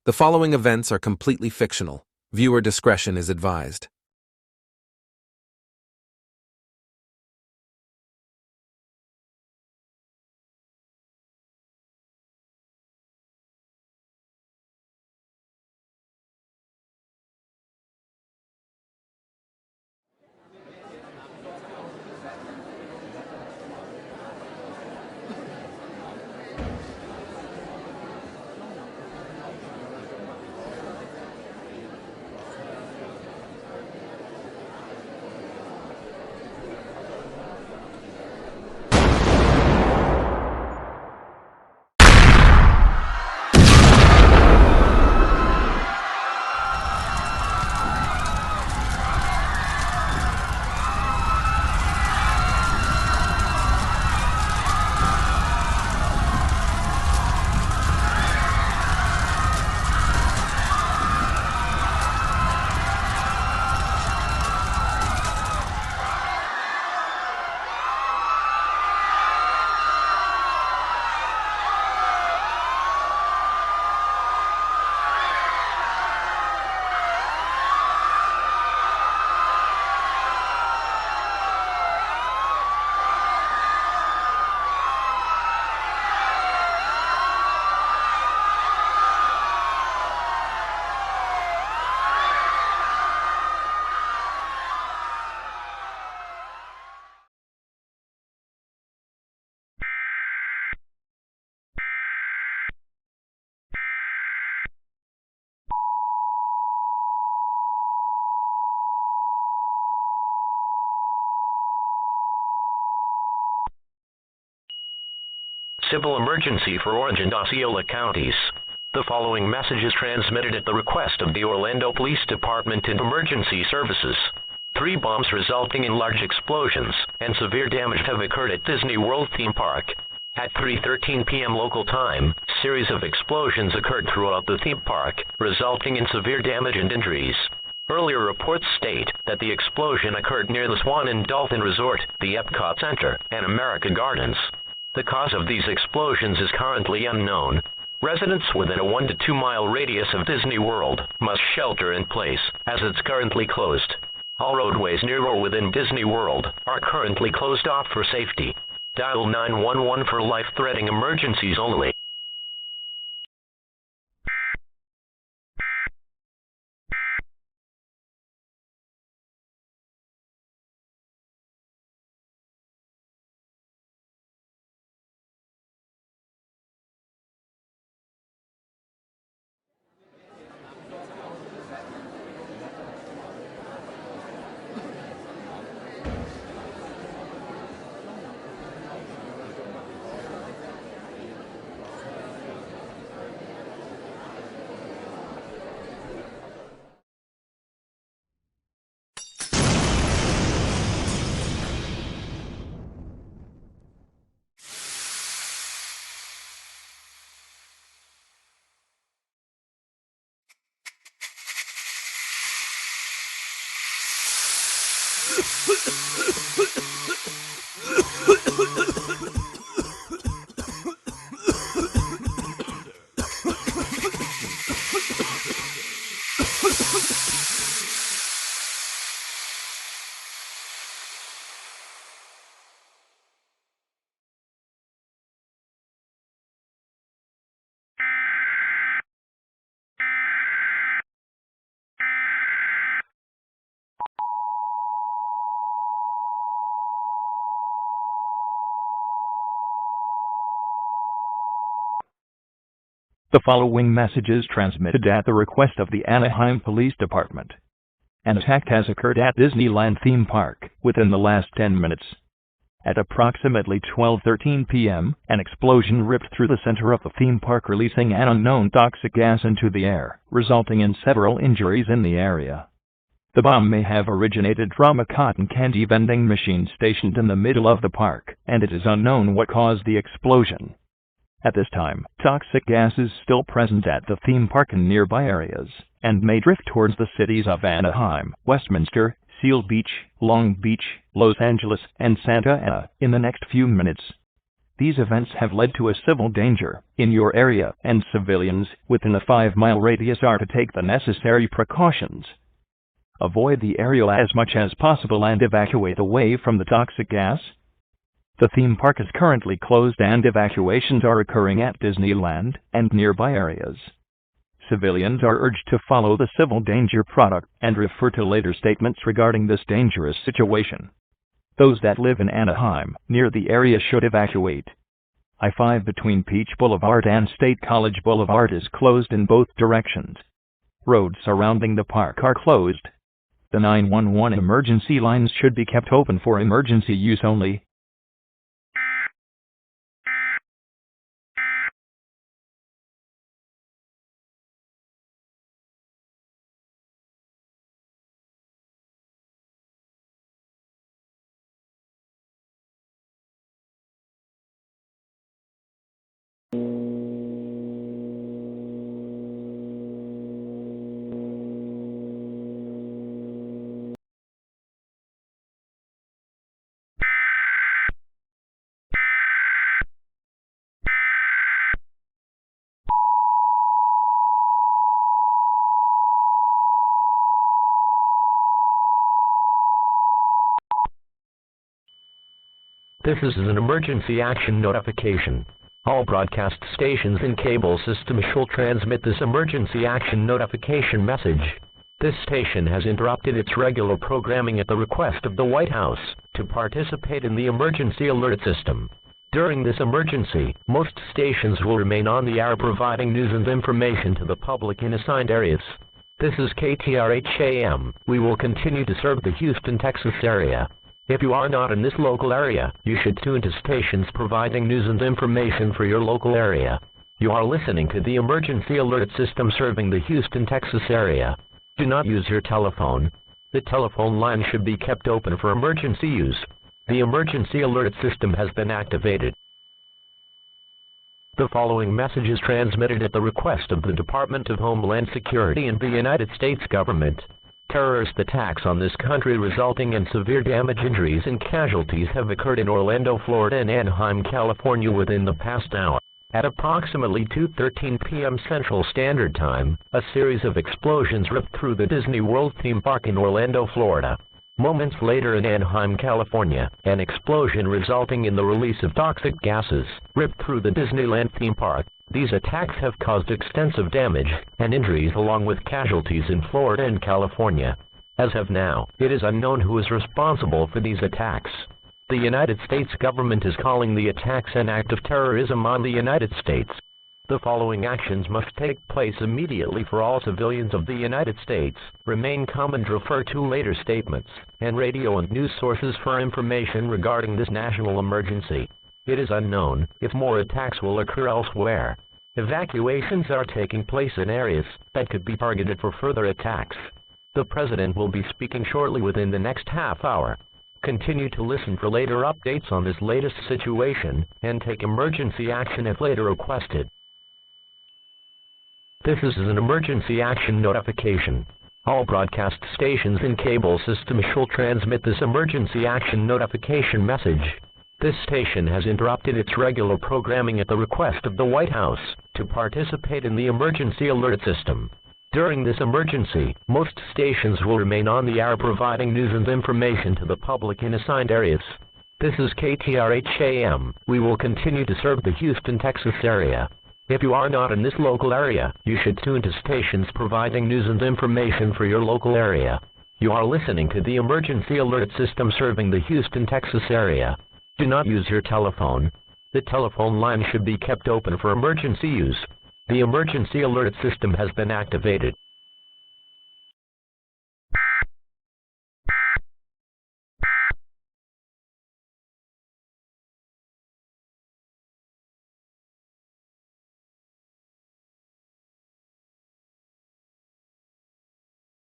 The following events are completely fictional. Viewer discretion is advised. Civil emergency for Orange and Osceola counties. The following message is transmitted at the request of the Orlando Police Department and Emergency Services. 3 bombs resulting in large explosions and severe damage have occurred at Disney World theme park. At 3:13 p.m. local time, series of explosions occurred throughout the theme park, resulting in severe damage and injuries. Earlier reports state that the explosion occurred near the Swan and Dolphin Resort, the Epcot Center, and America Gardens. The cause of these explosions is currently unknown. Residents within a 1 to 2 mile radius of Disney World must shelter in place, as it's currently closed. All roadways near or within Disney World are currently closed off for safety. Dial 911 for life-threatening emergencies only. The following message is transmitted at the request of the Anaheim Police Department. An attack has occurred at Disneyland theme park within the last 10 minutes. At approximately 12:13 p.m., an explosion ripped through the center of the theme park, releasing an unknown toxic gas into the air, resulting in several injuries in the area. The bomb may have originated from a cotton candy vending machine stationed in the middle of the park, and it is unknown what caused the explosion. At this time, toxic gas is still present at the theme park and nearby areas, and may drift towards the cities of Anaheim, Westminster, Seal Beach, Long Beach, Los Angeles, and Santa Ana in the next few minutes. These events have led to a civil danger in your area, and civilians within a 5-mile radius are to take the necessary precautions. Avoid the area as much as possible and evacuate away from the toxic gas. The theme park is currently closed and evacuations are occurring at Disneyland and nearby areas. Civilians are urged to follow the civil danger product and refer to later statements regarding this dangerous situation. Those that live in Anaheim near the area should evacuate. I-5 between Peach Boulevard and State College Boulevard is closed in both directions. Roads surrounding the park are closed. The 911 emergency lines should be kept open for emergency use only. This is an emergency action notification. All broadcast stations and cable systems shall transmit this emergency action notification message. This station has interrupted its regular programming at the request of the White House to participate in the emergency alert system. During this emergency, most stations will remain on the air providing news and information to the public in assigned areas. This is KTRH-AM. We will continue to serve the Houston, Texas area. If you are not in this local area, you should tune to stations providing news and information for your local area. You are listening to the emergency alert system serving the Houston, Texas area. Do not use your telephone. The telephone line should be kept open for emergency use. The emergency alert system has been activated. The following message is transmitted at the request of the Department of Homeland Security and the United States government. Terrorist attacks on this country resulting in severe damage, injuries, and casualties have occurred in Orlando, Florida, and Anaheim, California within the past hour. At approximately 2:13 p.m. Central Standard Time, a series of explosions ripped through the Disney World theme park in Orlando, Florida. Moments later in Anaheim, California, an explosion resulting in the release of toxic gases ripped through the Disneyland theme park. These attacks have caused extensive damage and injuries along with casualties in Florida and California. As of now, it is unknown who is responsible for these attacks. The United States government is calling the attacks an act of terrorism on the United States. The following actions must take place immediately for all civilians of the United States. Remain calm and refer to later statements and radio and news sources for information regarding this national emergency. It is unknown if more attacks will occur elsewhere. Evacuations are taking place in areas that could be targeted for further attacks. The President will be speaking shortly within the next half hour. Continue to listen for later updates on this latest situation and take emergency action if later requested. This is an emergency action notification. All broadcast stations and cable systems shall transmit this emergency action notification message. This station has interrupted its regular programming at the request of the White House to participate in the emergency alert system. During this emergency, most stations will remain on the air providing news and information to the public in assigned areas. This is KTRH-AM. We will continue to serve the Houston, Texas area. If you are not in this local area, you should tune to stations providing news and information for your local area. You are listening to the emergency alert system serving the Houston, Texas area. Do not use your telephone. The telephone line should be kept open for emergency use. The emergency alert system has been activated.